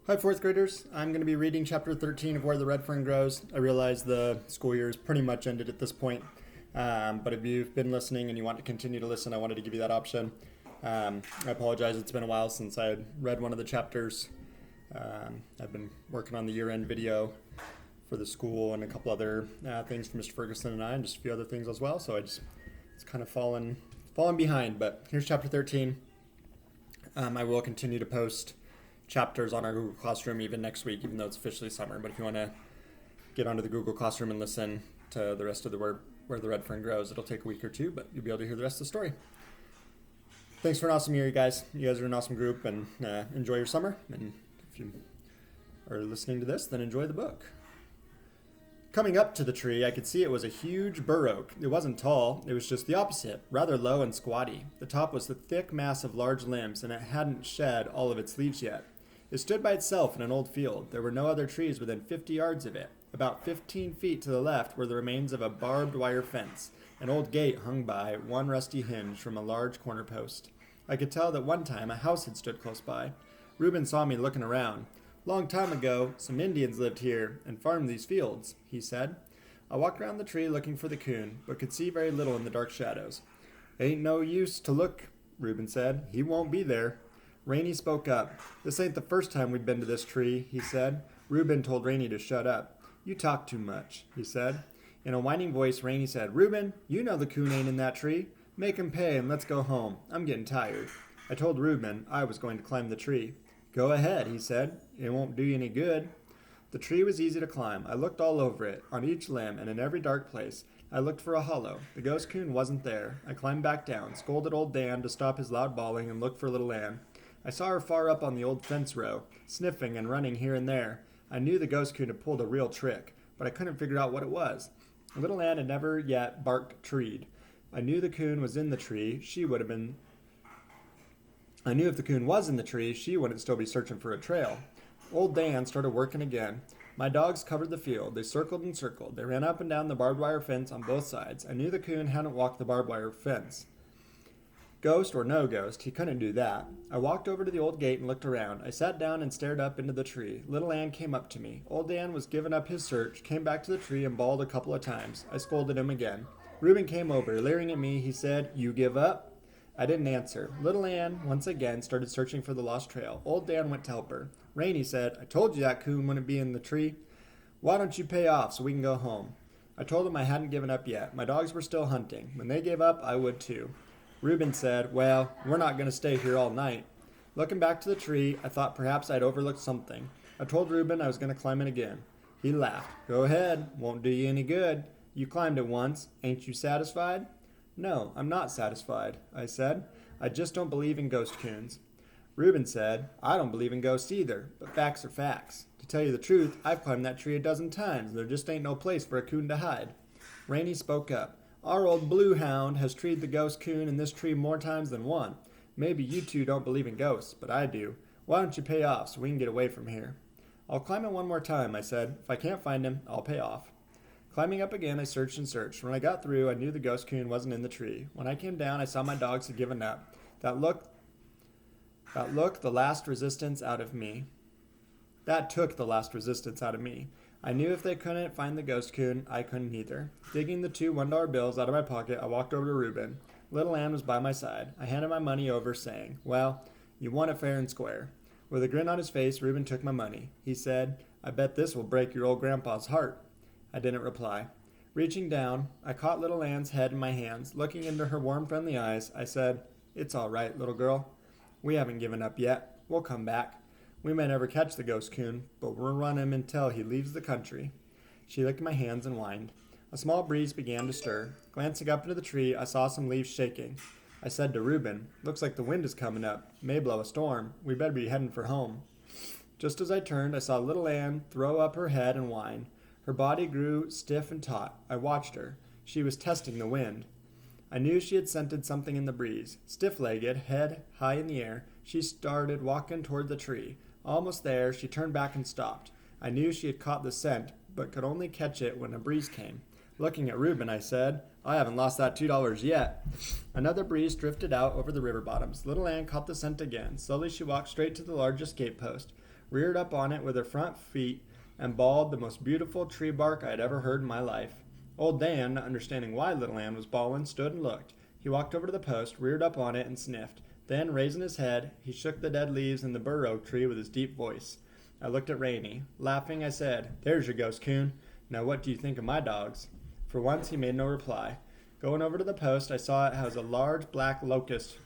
Hi, fourth graders. I'm going to be reading chapter 13 of Where the Red Fern Grows. I realize the school year is pretty much ended at this point, but if you've been listening and you want to continue to listen, I wanted to give you that option. I apologize, it's been a while since I had read one of the chapters. I've been working on the year-end video for the school and a couple other things for Mr. Ferguson and I, and just a few other things as well, so it's kind of fallen behind, but here's chapter 13. I will continue to post chapters on our Google Classroom even next week, even though it's officially summer. But if you want to get onto the Google Classroom and listen to the rest of the Where the Red Fern Grows, it'll take a week or two, but you'll be able to hear the rest of the story. Thanks for an awesome year, you guys. You guys are an awesome group, and enjoy your summer. And if you are listening to this, then enjoy the book. Coming up to the tree, I could see it was a huge bur oak. It wasn't tall, it was just the opposite, rather low and squatty. The top was a thick mass of large limbs, and it hadn't shed all of its leaves yet. It stood by itself in an old field. There were no other trees within 50 yards of it. About 15 feet to the left were the remains of a barbed wire fence. An old gate hung by, one rusty hinge from a large corner post. I could tell that one time a house had stood close by. Reuben saw me looking around. "Long time ago, some Indians lived here and farmed these fields," he said. I walked around the tree looking for the coon, but could see very little in the dark shadows. "Ain't no use to look," Reuben said. "He won't be there." Rainey spoke up. "This ain't the first time we've been to this tree," he said. Reuben told Rainey to shut up. "You talk too much," he said. In a whining voice, Rainey said, "Reuben, you know the coon ain't in that tree. Make him pay and let's go home. I'm getting tired." I told Reuben I was going to climb the tree. "Go ahead," he said. "It won't do you any good." The tree was easy to climb. I looked all over it, on each limb, and in every dark place. I looked for a hollow. The ghost coon wasn't there. I climbed back down, scolded old Dan to stop his loud bawling, and looked for little Ann. I saw her far up on the old fence row, sniffing and running here and there. I knew the ghost coon had pulled a real trick, but I couldn't figure out what it was. Little Ann had never yet barked treed. I knew the coon was in the tree. I knew if the coon was in the tree, she wouldn't still be searching for a trail. Old Dan started working again. My dogs covered the field. They circled and circled. They ran up and down the barbed wire fence on both sides. I knew the coon hadn't walked the barbed wire fence. Ghost or no ghost, he couldn't do that. I walked over to the old gate and looked around. I sat down and stared up into the tree. Little Ann came up to me. Old Dan was giving up his search, came back to the tree and bawled a couple of times. I scolded him again. Reuben came over. Leering at me, he said, "You give up?" I didn't answer. Little Ann, once again, started searching for the lost trail. Old Dan went to help her. Rainey said, "I told you that coon wouldn't be in the tree. Why don't you pay off so we can go home?" I told him I hadn't given up yet. My dogs were still hunting. When they gave up, I would too. Reuben said, "Well, we're not going to stay here all night." Looking back to the tree, I thought perhaps I'd overlooked something. I told Reuben I was going to climb it again. He laughed. "Go ahead. Won't do you any good. You climbed it once. Ain't you satisfied?" "No, I'm not satisfied," I said. "I just don't believe in ghost coons." Reuben said, "I don't believe in ghosts either, but facts are facts. To tell you the truth, I've climbed that tree a dozen times. There just ain't no place for a coon to hide." Rainey spoke up. "Our old blue hound has treed the ghost coon in this tree more times than one. Maybe you two don't believe in ghosts, but I do. Why don't you pay off so we can get away from here?" "I'll climb it one more time," I said. "If I can't find him, I'll pay off." Climbing up again, I searched and searched. When I got through, I knew the ghost coon wasn't in the tree. When I came down, I saw my dogs had given up. That look the last resistance out of me. That took the last resistance out of me. I knew if they couldn't find the ghost coon, I couldn't either. Digging the two $1 bills out of my pocket, I walked over to Reuben. Little Ann was by my side. I handed my money over, saying, "Well, you won it fair and square." With a grin on his face, Reuben took my money. He said, "I bet this will break your old grandpa's heart." I didn't reply. Reaching down, I caught little Ann's head in my hands. Looking into her warm, friendly eyes, I said, "It's all right, little girl. We haven't given up yet. We'll come back. We may never catch the ghost coon, but we'll run him until he leaves the country." She licked my hands and whined. A small breeze began to stir. Glancing up into the tree, I saw some leaves shaking. I said to Reuben, "Looks like the wind is coming up. May blow a storm. We better be heading for home." Just as I turned, I saw little Ann throw up her head and whine. Her body grew stiff and taut. I watched her. She was testing the wind. I knew she had scented something in the breeze. Stiff-legged, head high in the air, she started walking toward the tree. Almost there, she turned back and stopped. I knew she had caught the scent, but could only catch it when a breeze came. Looking at Reuben, I said, "I haven't lost that $2 yet." Another breeze drifted out over the river bottoms. Little Ann caught the scent again. Slowly she walked straight to the largest gate post. reared up on it with her front feet, and bawled the most beautiful tree bark I had ever heard in my life. Old Dan, not understanding why Little Ann was bawling, stood and looked. He walked over to the post, reared up on it, and sniffed. Then, raising his head, he shook the dead leaves in the bur oak tree with his deep voice. I looked at Rainey. Laughing, I said, "There's your ghost, coon. Now what do you think of my dogs?" For once, he made no reply. Going over to the post, I saw it was a large black locust.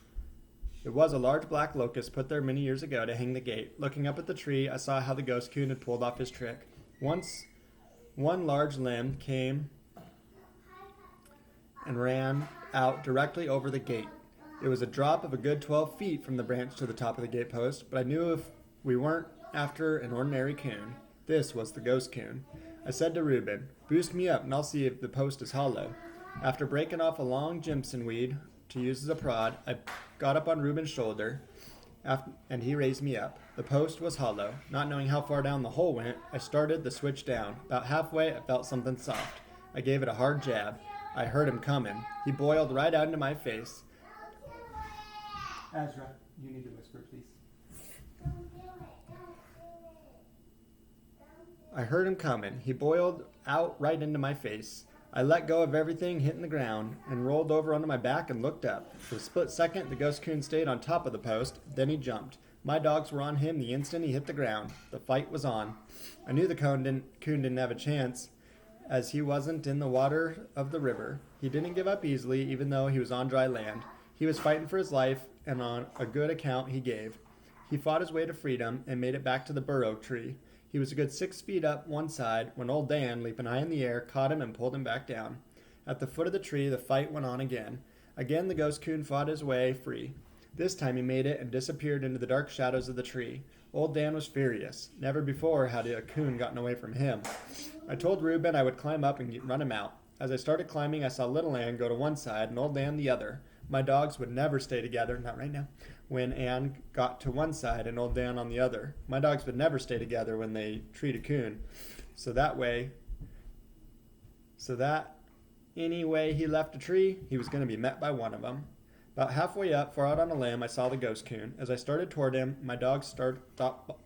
It was a large black locust put there many years ago to hang the gate. Looking up at the tree, I saw how the ghost coon had pulled off his trick. Once, one large limb came and ran out directly over the gate. It was a drop of a good 12 feet from the branch to the top of the gatepost, but I knew if we weren't after an ordinary coon, this was the ghost coon. I said to Reuben, "Boost me up and I'll see if the post is hollow." After breaking off a long Jimson weed to use as a prod, I got up on Reuben's shoulder and he raised me up. The post was hollow. Not knowing how far down the hole went, I started the switch down. About halfway, I felt something soft. I gave it a hard jab. I heard him coming. He boiled right out into my face. Ezra, you need to whisper, please. I heard him coming. He boiled out right into my face. I let go of everything hitting the ground and rolled over onto my back and looked up. For a split second, the ghost coon stayed on top of the post. Then he jumped. My dogs were on him the instant he hit the ground. The fight was on. I knew the coon didn't have a chance, as he wasn't in the water of the river. He didn't give up easily, even though he was on dry land. He was fighting for his life, and on a good account he gave. He fought his way to freedom and made it back to the bur oak tree. He was a good 6 feet up one side when old Dan, leaping high in the air, caught him and pulled him back down. At the foot of the tree, the fight went on again. Again, the ghost coon fought his way free. This time he made it and disappeared into the dark shadows of the tree. Old Dan was furious. Never before had a coon gotten away from him. I told Reuben I would climb up and run him out. As I started climbing, I saw Little Ann go to one side and old Dan the other. My dogs would never stay together, not right now, when Ann got to one side and old Dan on the other. My dogs would never stay together when they treat a coon. So that any way he left a tree, he was going to be met by one of them. About halfway up, far out on a limb, I saw the ghost coon. As I started toward him, my dogs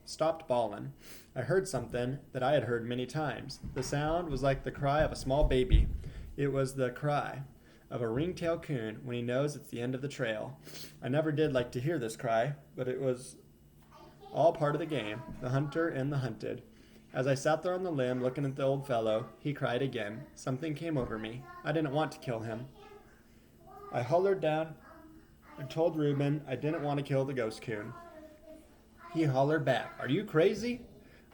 stopped bawling. I heard something that I had heard many times. The sound was like the cry of a small baby. It was the cry of a ringtail coon when he knows it's the end of the trail. I never did like to hear this cry, but it was all part of the game, the hunter and the hunted. As I sat there on the limb looking at the old fellow, he cried again. Something came over me. I didn't want to kill him. I hollered down and told Reuben I didn't want to kill the ghost coon. He hollered back, "Are you crazy?"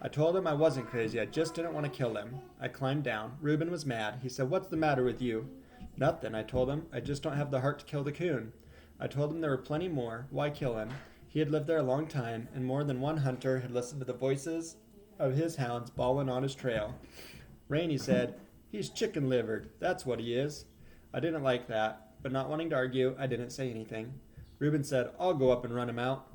I told him I wasn't crazy, I just didn't want to kill him. I climbed down. Reuben was mad. He said, "What's the matter with you?" "Nothing," I told him. "I just don't have the heart to kill the coon." I told him there were plenty more. Why kill him? He had lived there a long time, and more than one hunter had listened to the voices of his hounds bawling on his trail. Rainey said, "He's chicken-livered. That's what he is." I didn't like that, but not wanting to argue, I didn't say anything. Reuben said, "I'll go up and run him out."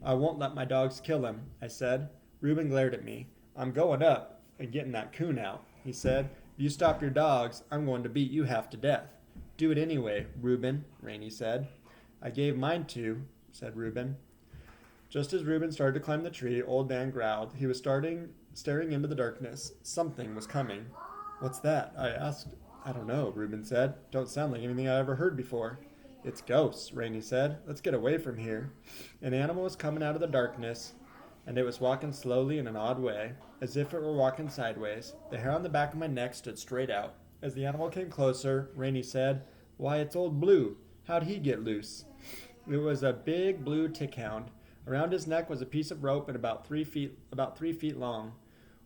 "I won't let my dogs kill him," I said. Reuben glared at me. "I'm going up and getting that coon out," he said. "If you stop your dogs, I'm going to beat you half to death." "Do it anyway, Reuben," Rainey said. "I gave mine to," said Reuben. Just as Reuben started to climb the tree, old Dan growled. He was staring into the darkness. Something was coming. "What's that?" I asked. "I don't know," Reuben said. "Don't sound like anything I ever heard before." "It's ghosts," Rainey said. "Let's get away from here." An animal was coming out of the darkness, and it was walking slowly in an odd way, as if it were walking sideways. The hair on the back of my neck stood straight out. As the animal came closer, Rainey said, "Why, it's old Blue. How'd he get loose?" It was a big blue tick-hound. Around his neck was a piece of rope and about 3 feet long.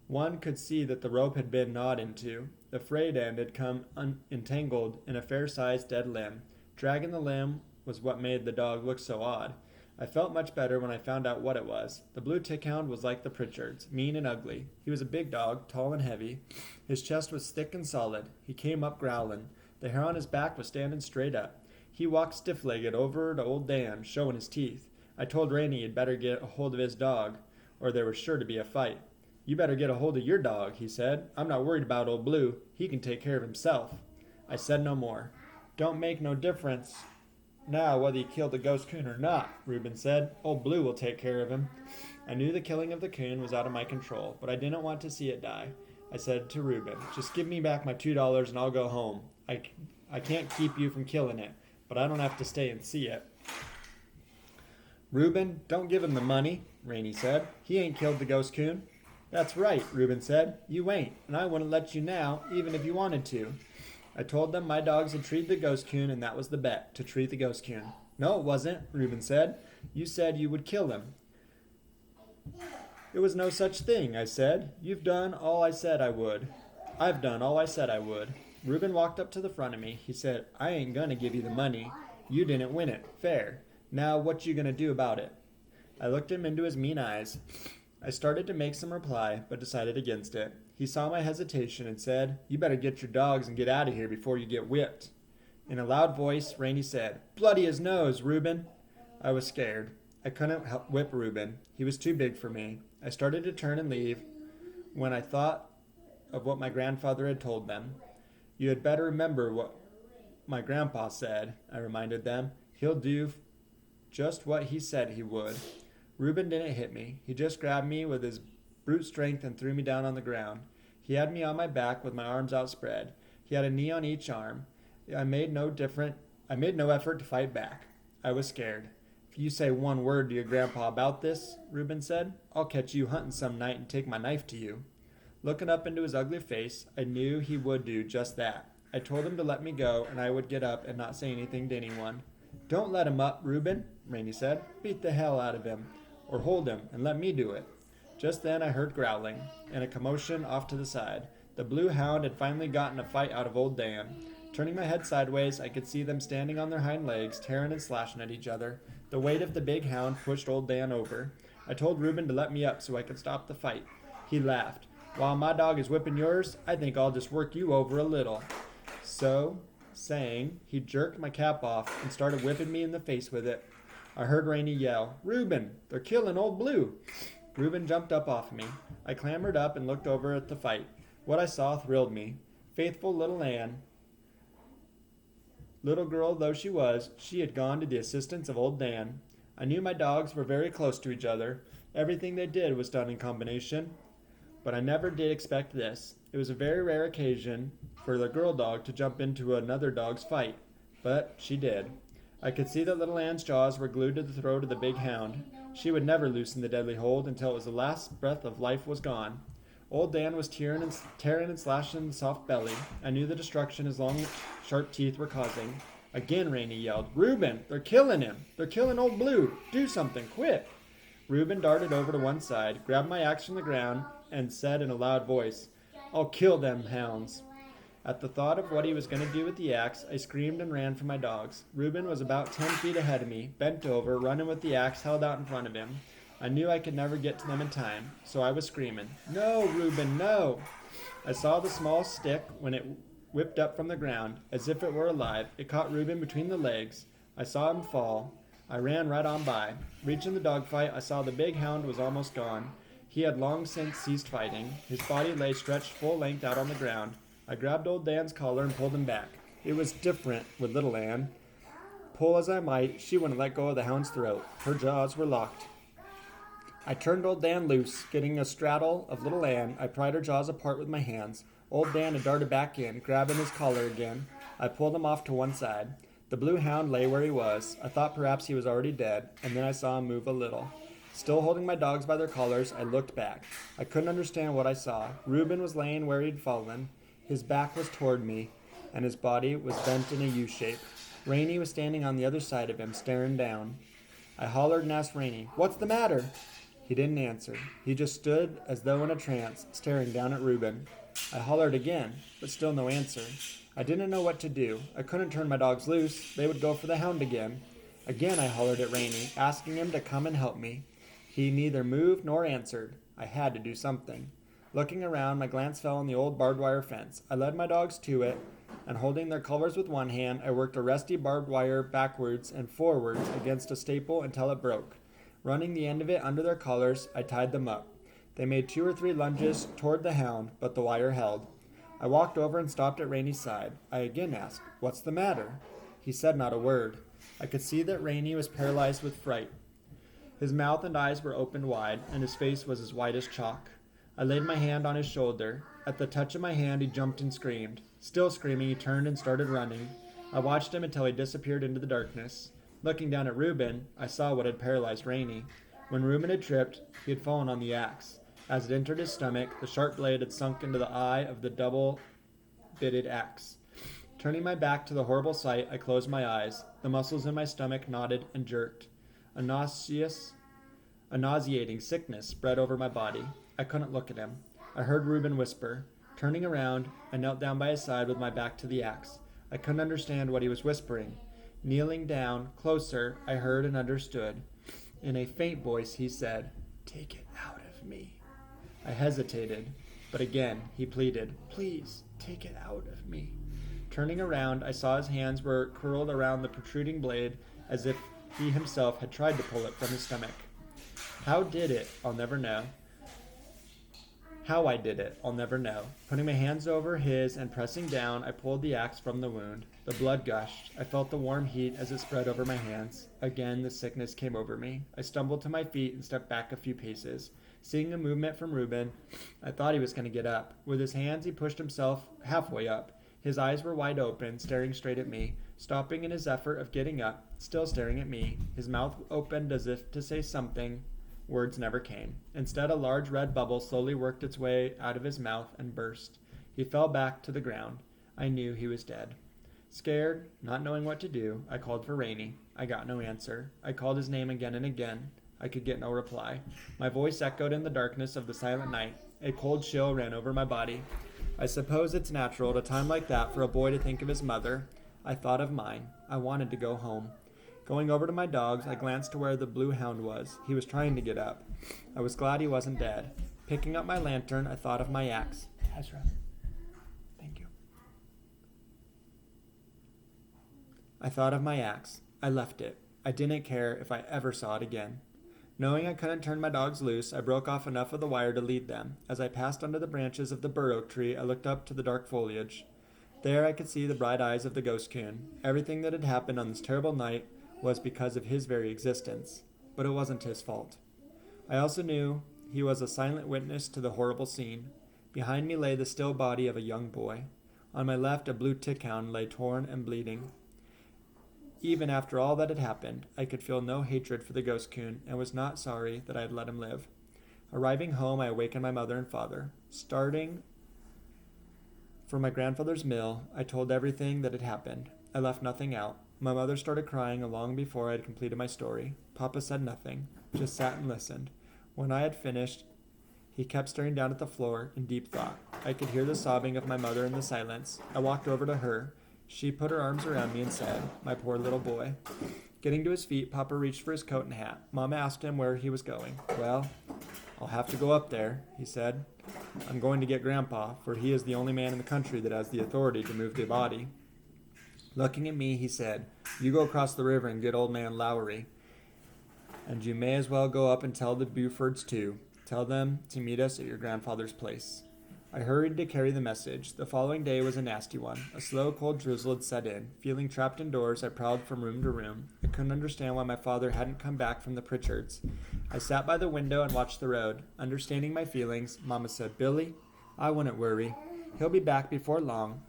One could see that the rope had been gnawed into. The frayed end had come entangled in a fair-sized dead limb. Dragging the limb was what made the dog look so odd. I felt much better when I found out what it was. The blue tick-hound was like the Pritchards, mean and ugly. He was a big dog, tall and heavy. His chest was thick and solid. He came up growling. The hair on his back was standing straight up. He walked stiff-legged over to old Dan, showing his teeth. I told Rainey he'd better get a hold of his dog, or there was sure to be a fight. "You better get a hold of your dog," he said. "I'm not worried about old Blue. He can take care of himself." I said no more. "Don't make no difference Now, whether you killed the ghost coon or not, Reuben said, Old Blue will take care of him. I knew the killing of the coon was out of my control, but I didn't want to see it die. I said to Reuben, just give me back my $2 and I'll go home. I can't keep you from killing it, but I don't have to stay and see it. Reuben, don't give him the money, Rainey said. He ain't killed the ghost coon. That's right, Reuben said. You ain't, and I wouldn't let you now, even if you wanted to. I told them my dogs had treated the ghost coon, and that was the bet, to treat the ghost coon. No, it wasn't, Reuben said. You said you would kill him. It was no such thing, I said. You've done all I said I would. I've done all I said I would. Reuben walked up to the front of me. He said, I ain't gonna give you the money. You didn't win it. Fair. Now, what you gonna do about it? I looked him into his mean eyes. I started to make some reply, but decided against it. He saw my hesitation and said, You better get your dogs and get out of here before you get whipped. In a loud voice, Rainey said, Bloody his nose, Reuben. I was scared. I couldn't whip Reuben. He was too big for me. I started to turn and leave when I thought of what my grandfather had told them. You had better remember what my grandpa said, I reminded them. He'll do just what he said he would. Reuben didn't hit me. He just grabbed me with his brute strength and threw me down on the ground. He had me on my back with my arms outspread. He had a knee on each arm. I made no effort to fight back. I was scared. If you say one word to your grandpa about this, Reuben said, I'll catch you hunting some night and take my knife to you. Looking up into his ugly face, I knew he would do just that. I told him to let me go, and I would get up and not say anything to anyone. Don't let him up, Reuben, Rainey said. Beat the hell out of him, or hold him, and let me do it. Just then I heard growling, and a commotion off to the side. The blue hound had finally gotten a fight out of old Dan. Turning my head sideways, I could see them standing on their hind legs, tearing and slashing at each other. The weight of the big hound pushed old Dan over. I told Reuben to let me up so I could stop the fight. He laughed. While my dog is whipping yours, I think I'll just work you over a little. So, saying, he jerked my cap off and started whipping me in the face with it. I heard Rainey yell, Reuben, they're killing old Blue. Reuben jumped up off me. I clambered up and looked over at the fight. What I saw thrilled me. Faithful little Anne, little girl though she was, she had gone to the assistance of old Dan. I knew my dogs were very close to each other. Everything they did was done in combination. But I never did expect this. It was a very rare occasion for the girl dog to jump into another dog's fight. But she did. I could see that little Anne's jaws were glued to the throat of the big hound. She would never loosen the deadly hold until it was the last breath of life was gone. Old Dan was tearing and slashing the soft belly. I knew the destruction his long, sharp teeth were causing. Again Rainey yelled, Reuben, they're killing him. They're killing old Blue. Do something, quick. Reuben darted over to one side, grabbed my axe from the ground, and said in a loud voice, I'll kill them hounds. At the thought of what he was going to do with the axe, I screamed and ran for my dogs. Reuben was about 10 feet ahead of me, bent over, running with the axe held out in front of him. I knew I could never get to them in time, so I was screaming, No, Reuben, no! I saw the small stick when it whipped up from the ground. As if it were alive, it caught Reuben between the legs. I saw him fall. I ran right on by. Reaching the dogfight, I saw the big hound was almost gone. He had long since ceased fighting. His body lay stretched full length out on the ground. I grabbed old Dan's collar and pulled him back. It was different with little Anne. Pull as I might, she wouldn't let go of the hound's throat. Her jaws were locked. I turned old Dan loose. Getting a straddle of little Anne, I pried her jaws apart with my hands. Old Dan had darted back in, grabbing his collar again. I pulled him off to one side. The blue hound lay where he was. I thought perhaps he was already dead, and then I saw him move a little. Still holding my dogs by their collars, I looked back. I couldn't understand what I saw. Reuben was laying where he'd fallen. His back was toward me, and his body was bent in a U-shape. Rainey was standing on the other side of him, staring down. I hollered and asked Rainey, What's the matter? He didn't answer. He just stood as though in a trance, staring down at Reuben. I hollered again, but still no answer. I didn't know what to do. I couldn't turn my dogs loose. They would go for the hound again. Again I hollered at Rainey, asking him to come and help me. He neither moved nor answered. I had to do something. Looking around, my glance fell on the old barbed wire fence. I led my dogs to it, and holding their collars with one hand, I worked a rusty barbed wire backwards and forwards against a staple until it broke. Running the end of it under their collars, I tied them up. They made 2 or 3 lunges toward the hound, but the wire held. I walked over and stopped at Rainey's side. I again asked, What's the matter? He said not a word. I could see that Rainey was paralyzed with fright. His mouth and eyes were opened wide, and his face was as white as chalk. I laid my hand on his shoulder. At the touch of my hand, he jumped and screamed. Still screaming, he turned and started running. I watched him until he disappeared into the darkness. Looking down at Reuben, I saw what had paralyzed Rainey. When Reuben had tripped, he had fallen on the axe. As it entered his stomach, the sharp blade had sunk into the eye of the double-bitted axe. Turning my back to the horrible sight, I closed my eyes. The muscles in my stomach knotted and jerked. A nauseating sickness spread over my body. I couldn't look at him. I heard Reuben whisper. Turning around, I knelt down by his side with my back to the axe. I couldn't understand what he was whispering. Kneeling down, closer, I heard and understood. In a faint voice, he said, "Take it out of me." I hesitated, but again he pleaded, "Please, take it out of me." Turning around, I saw his hands were curled around the protruding blade as if he himself had tried to pull it from his stomach. How I did it, I'll never know. Putting my hands over his and pressing down, I pulled the axe from the wound. The blood gushed. I felt the warm heat as it spread over my hands. Again, the sickness came over me. I stumbled to my feet and stepped back a few paces. Seeing a movement from Reuben, I thought he was going to get up. With his hands, he pushed himself halfway up. His eyes were wide open, staring straight at me. Stopping in his effort of getting up, still staring at me, his mouth opened as if to say something. Words never came. Instead, a large red bubble slowly worked its way out of his mouth and burst. He fell back to the ground. I knew he was dead. Scared, not knowing what to do, I called for Rainey. I got no answer. I called his name again and again. I could get no reply. My voice echoed in the darkness of the silent night. A cold chill ran over my body. I suppose it's natural at a time like that for a boy to think of his mother. I thought of mine. I wanted to go home. Going over to my dogs, I glanced to where the blue hound was. He was trying to get up. I was glad he wasn't dead. Picking up my lantern, I thought of my axe. Ezra, thank you. I thought of my axe. I left it. I didn't care if I ever saw it again. Knowing I couldn't turn my dogs loose, I broke off enough of the wire to lead them. As I passed under the branches of the bur oak tree, I looked up to the dark foliage. There I could see the bright eyes of the ghost coon. Everything that had happened on this terrible night was because of his very existence, but it wasn't his fault. I also knew he was a silent witness to the horrible scene. Behind me lay the still body of a young boy. On my left, a blue tickhound lay torn and bleeding. Even after all that had happened, I could feel no hatred for the ghost coon and was not sorry that I had let him live. Arriving home, I awakened my mother and father. Starting for my grandfather's mill, I told everything that had happened. I left nothing out. My mother started crying long before I had completed my story. Papa said nothing, just sat and listened. When I had finished, he kept staring down at the floor in deep thought. I could hear the sobbing of my mother in the silence. I walked over to her. She put her arms around me and said, "My poor little boy." Getting to his feet, Papa reached for his coat and hat. Mama asked him where he was going. "Well, I'll have to go up there," he said. "I'm going to get Grandpa, for he is the only man in the country that has the authority to move the body." Looking at me, he said, "You go across the river and get old man Lowry. And you may as well go up and tell the Bufords too. Tell them to meet us at your grandfather's place." I hurried to carry the message. The following day was a nasty one. A slow, cold drizzle had set in. Feeling trapped indoors, I prowled from room to room. I couldn't understand why my father hadn't come back from the Pritchards. I sat by the window and watched the road. Understanding my feelings, Mama said, "Billy, I wouldn't worry. He'll be back before long.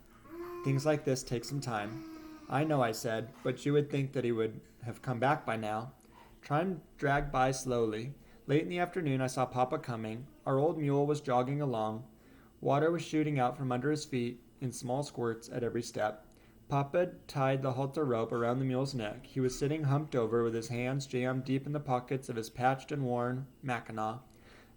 Things like this take some time." "I know," I said, "but you would think that he would have come back by now." Time dragged by slowly. Late in the afternoon, I saw Papa coming. Our old mule was jogging along. Water was shooting out from under his feet in small squirts at every step. Papa tied the halter rope around the mule's neck. He was sitting humped over with his hands jammed deep in the pockets of his patched and worn mackinaw.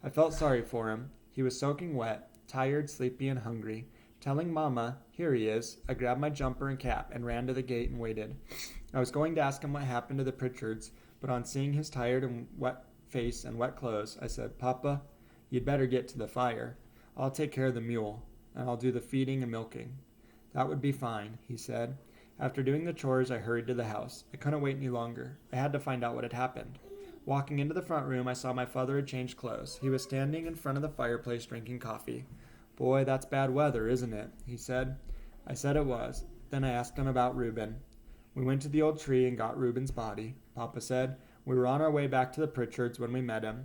I felt sorry for him. He was soaking wet, tired, sleepy, and hungry. Telling Mama, "Here he is," I grabbed my jumper and cap and ran to the gate and waited. I was going to ask him what happened to the Pritchards, but on seeing his tired and wet face and wet clothes, I said, "Papa, you'd better get to the fire. I'll take care of the mule, and I'll do the feeding and milking." "That would be fine," he said. After doing the chores, I hurried to the house. I couldn't wait any longer. I had to find out what had happened. Walking into the front room, I saw my father had changed clothes. He was standing in front of the fireplace drinking coffee. "Boy, that's bad weather, isn't it?" he said. I said it was. Then I asked him about Reuben. We went to the old tree and got Reuben's body, Papa said. We were on our way back to the Pritchards when we met him.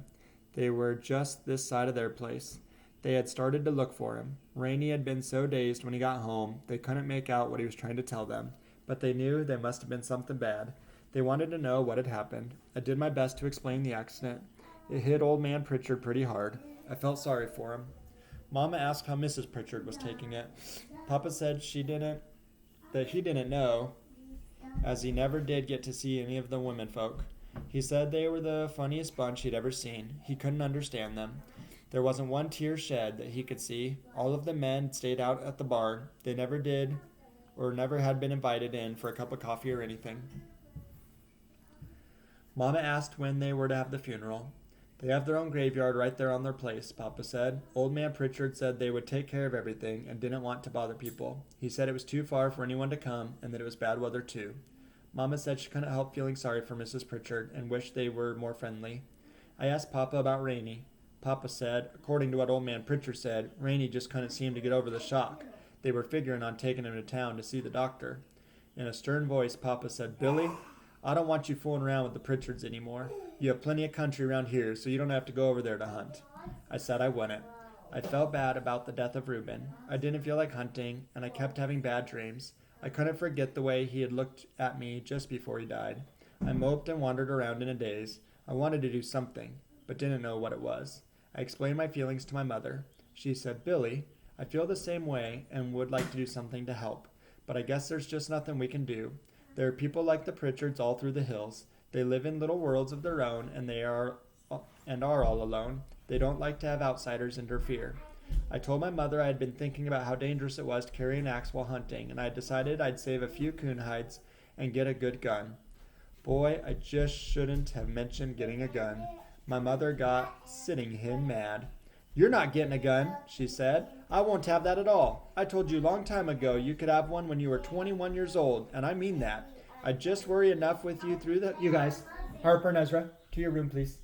They were just this side of their place. They had started to look for him. Rainey had been so dazed when he got home, they couldn't make out what he was trying to tell them. But they knew there must have been something bad. They wanted to know what had happened. I did my best to explain the accident. It hit old man Pritchard pretty hard. I felt sorry for him. Mama asked how Mrs. Pritchard was taking it. Papa said he didn't know, as he never did get to see any of the women folk. He said they were the funniest bunch he'd ever seen. He couldn't understand them. There wasn't one tear shed that he could see. All of the men stayed out at the bar. They never did or never had been invited in for a cup of coffee or anything. Mama asked when they were to have the funeral. They have their own graveyard right there on their place, Papa said. Old man Pritchard said they would take care of everything and didn't want to bother people. He said it was too far for anyone to come and that it was bad weather too. Mama said she couldn't help feeling sorry for Mrs. Pritchard and wished they were more friendly. I asked Papa about Rainey. Papa said, according to what old man Pritchard said, Rainey just couldn't seem to get over the shock. They were figuring on taking him to town to see the doctor. In a stern voice, Papa said, Billy, I don't want you fooling around with the Pritchards anymore. You have plenty of country around here, so you don't have to go over there to hunt. I said I wouldn't. I felt bad about the death of Reuben. I didn't feel like hunting, and I kept having bad dreams. I couldn't forget the way he had looked at me just before he died. I moped and wandered around in a daze. I wanted to do something, but didn't know what it was. I explained my feelings to my mother. She said, Billy, I feel the same way and would like to do something to help, but I guess there's just nothing we can do. There are people like the Pritchards all through the hills. They live in little worlds of their own, and are all alone. They don't like to have outsiders interfere. I told my mother I had been thinking about how dangerous it was to carry an axe while hunting, and I had decided I'd save a few coon hides and get a good gun. Boy, I just shouldn't have mentioned getting a gun. My mother got sitting him mad. You're not getting a gun, she said. I won't have that at all. I told you a long time ago you could have one when you were 21 years old, and I mean that. I just worry enough with you through the... You guys, Harper and Ezra, to your room, please.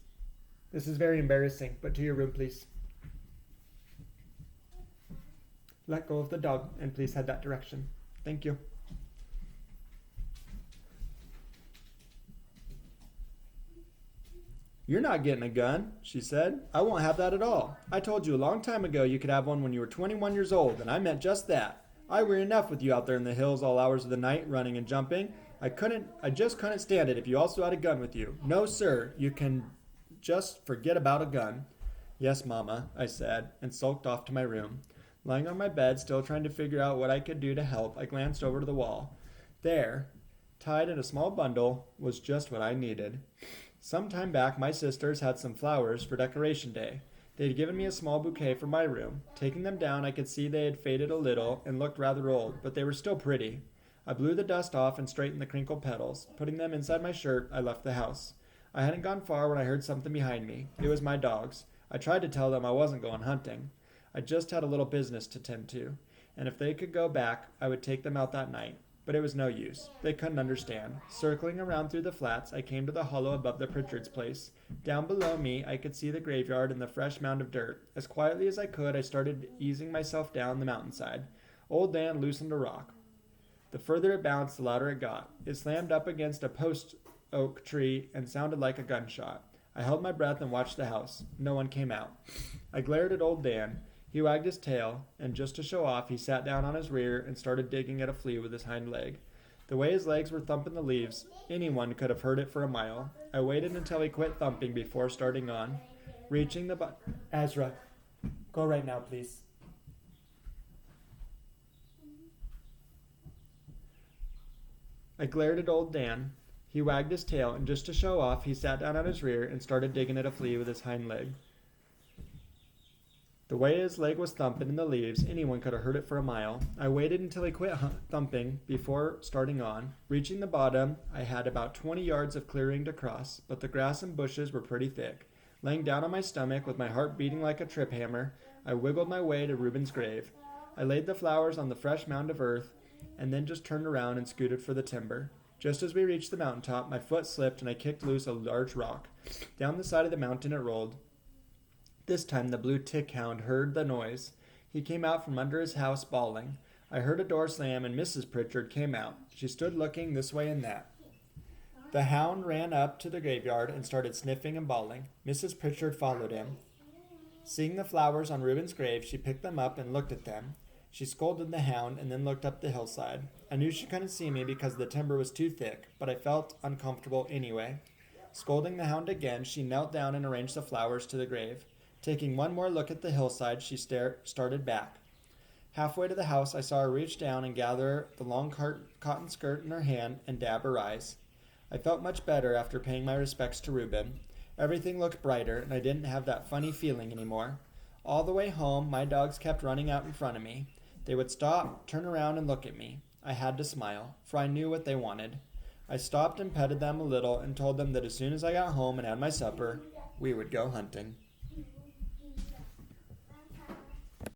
This is very embarrassing, but to your room, please. Let go of the dog, and please head that direction. Thank you. You're not getting a gun, she said. I won't have that at all. I told you a long time ago you could have one when you were 21 years old, and I meant just that. I worry enough with you out there in the hills all hours of the night, running and jumping. I just couldn't stand it if you also had a gun with you. No, sir, you can just forget about a gun. Yes, Mama, I said, and sulked off to my room. Lying on my bed, still trying to figure out what I could do to help, I glanced over to the wall. There, tied in a small bundle, was just what I needed. Some time back, my sisters had some flowers for decoration day. They had given me a small bouquet for my room. Taking them down, I could see they had faded a little and looked rather old, but they were still pretty. I blew the dust off and straightened the crinkled petals. Putting them inside my shirt, I left the house. I hadn't gone far when I heard something behind me. It was my dogs. I tried to tell them I wasn't going hunting. I just had a little business to tend to, and if they could go back, I would take them out that night. But it was no use. They couldn't understand. Circling around through the flats, I came to the hollow above the Pritchards' place. Down below me, I could see the graveyard and the fresh mound of dirt. As quietly as I could, I started easing myself down the mountainside. Old Dan loosened a rock. The further it bounced, the louder it got. It slammed up against a post oak tree and sounded like a gunshot. I held my breath and watched the house. No one came out. I glared at old Dan. He wagged his tail, and just to show off, he sat down on his rear and started digging at a flea with his hind leg. The way his legs were thumping the leaves, anyone could have heard it for a mile. I waited until he quit thumping before starting on. Reaching the Ezra, go right now, please. I glared at old Dan. He wagged his tail, and just to show off, he sat down on his rear and started digging at a flea with his hind leg. The way his leg was thumping in the leaves, anyone could have heard it for a mile. I waited until he quit thumping before starting on. Reaching the bottom, I had about 20 yards of clearing to cross, but the grass and bushes were pretty thick. Laying down on my stomach with my heart beating like a trip hammer, I wiggled my way to Reuben's grave. I laid the flowers on the fresh mound of earth, and then just turned around and scooted for the timber. Just as we reached the mountaintop, my foot slipped and I kicked loose a large rock. Down the side of the mountain it rolled. This time the blue tick hound heard the noise. He came out from under his house bawling. I heard a door slam and Mrs. Pritchard came out. She stood looking this way and that. The hound ran up to the graveyard and started sniffing and bawling. Mrs. Pritchard followed him. Seeing the flowers on Reuben's grave, she picked them up and looked at them. She scolded the hound and then looked up the hillside. I knew she couldn't see me because the timber was too thick, but I felt uncomfortable anyway. Scolding the hound again, she knelt down and arranged the flowers to the grave. Taking one more look at the hillside, she started back. Halfway to the house, I saw her reach down and gather the long cotton skirt in her hand and dab her eyes. I felt much better after paying my respects to Reuben. Everything looked brighter, and I didn't have that funny feeling anymore. All the way home, my dogs kept running out in front of me. They would stop, turn around, and look at me. I had to smile, for I knew what they wanted. I stopped and petted them a little and told them that as soon as I got home and had my supper, we would go hunting.